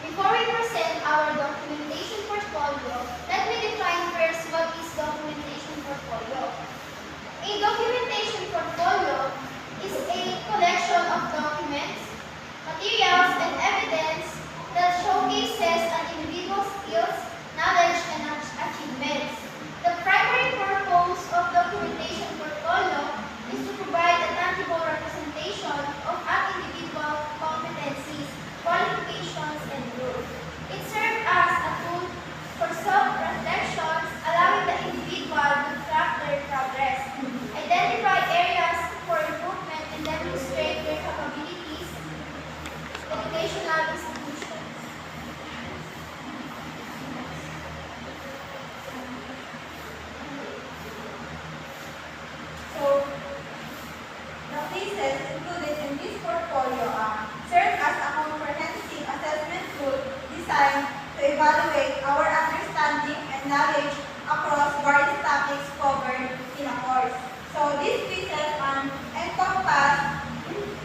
Before we present our documentation portfolio, let me define first what is documentation portfolio. A documentation portfolio is a collection of documents, materials, and evidence that showcases an individual's skills, knowledge, and achievements. The primary purpose of documentation portfolio is to provide a tangible representation of an individual's competencies, qualifications, and growth. It serves as a tool for self-reflections, allowing the individual to track their progress, identify areas for improvement, and demonstrate their capabilities. Educational institutions. So, the pieces included in this portfolio serve as a comprehensive assessment tool designed to evaluate our understanding and knowledge across various topics covered in a course. So, these pieces encompass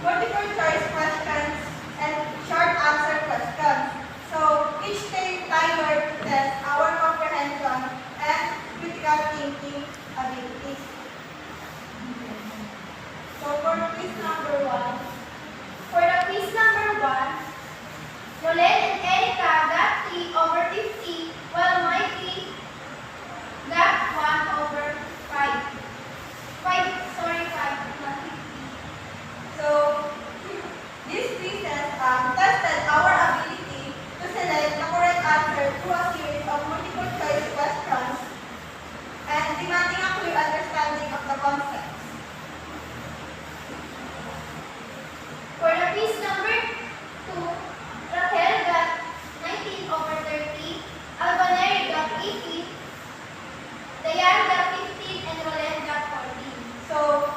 multiple choice questions and short answer questions. So, each take tailored to test our comprehension and critical thinking abilities. So for quiz number 1, For the quiz number 1, Roland and Erica got 3 over 50, while Mikey got 1 over 5. 5, not 50. so these quizzes tested our ability to select the correct answer through a series of multiple choice questions and demanding a clear understanding of the concepts. For the quiz number 2, Raquel got 19 over 30, Albaneri got 18, Dayan got 15, and Roland got 14. So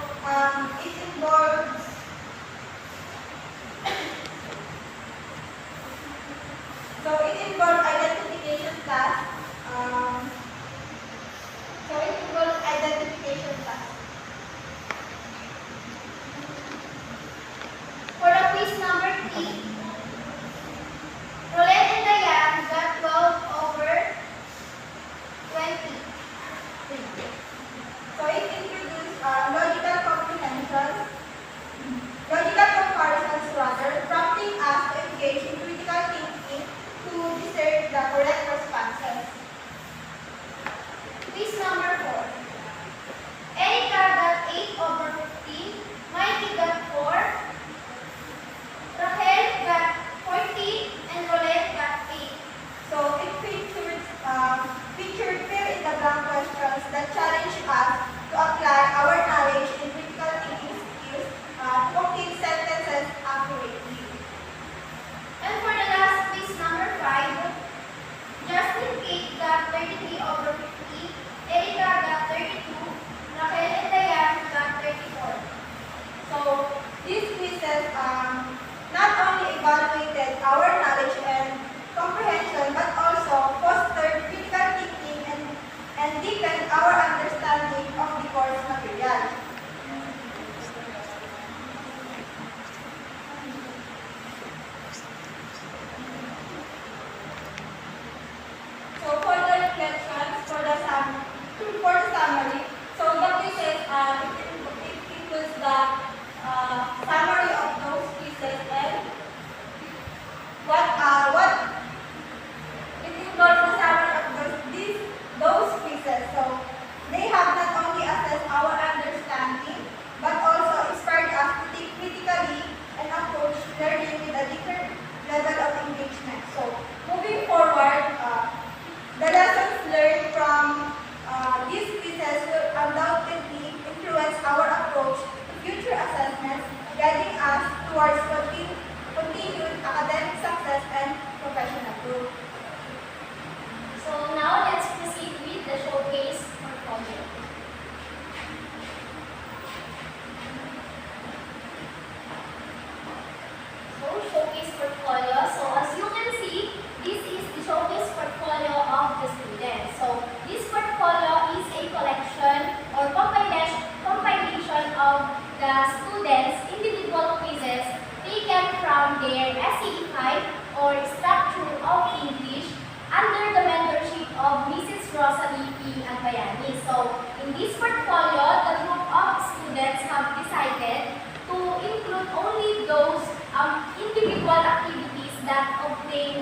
it involves identification task. For the quiz number 3, Roland and Dayan got 12 over 20. So it introduces logical comprehension, logical comparisons rather, prompting us to engage in critical thinking to discern the correct responses.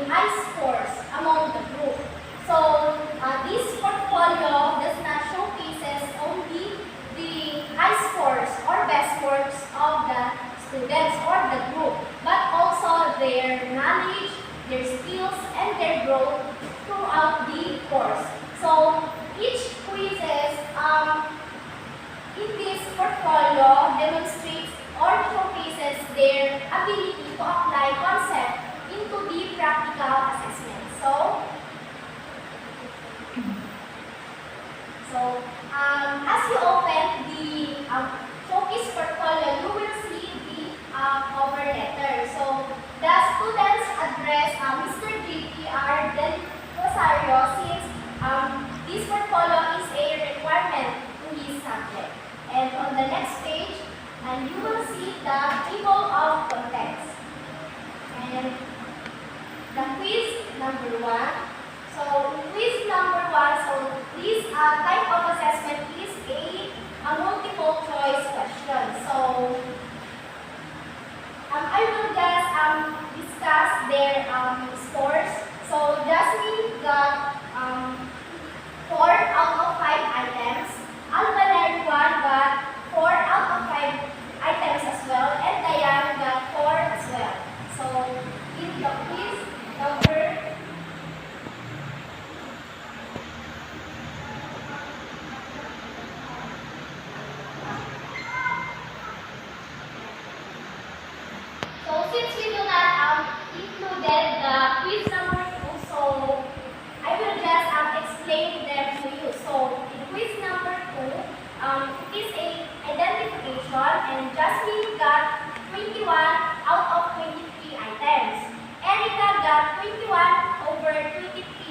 high scores among the group. So, this portfolio does not showcases only the high scores or best works of the students or the group, but also their knowledge, their skills, and their growth throughout the course. So, each quizzes in this portfolio demonstrates or showcases their ability to apply concept into the practical assessment. As you open the showcase portfolio, you will see the cover letter. So, the students address Mr. J.P.R. Del Rosario since this portfolio is a requirement in his subject. And on the next page, and you will see the table of contents. And the quiz number 1. So, quiz number 1, so this type of assessment is a multiple choice question. So, I will just discuss their scores. So, Jasmine got 4 out of 5 items. Alba 1 got 4 out of 5 items as well, and Diane got 4 as well. So, in the quiz number So since we do not included the quiz number 2, so I will just explain them to you. So in quiz number 2, it is a identification, and Jasmine got 21 out of 23 items. Erica got 21 over 23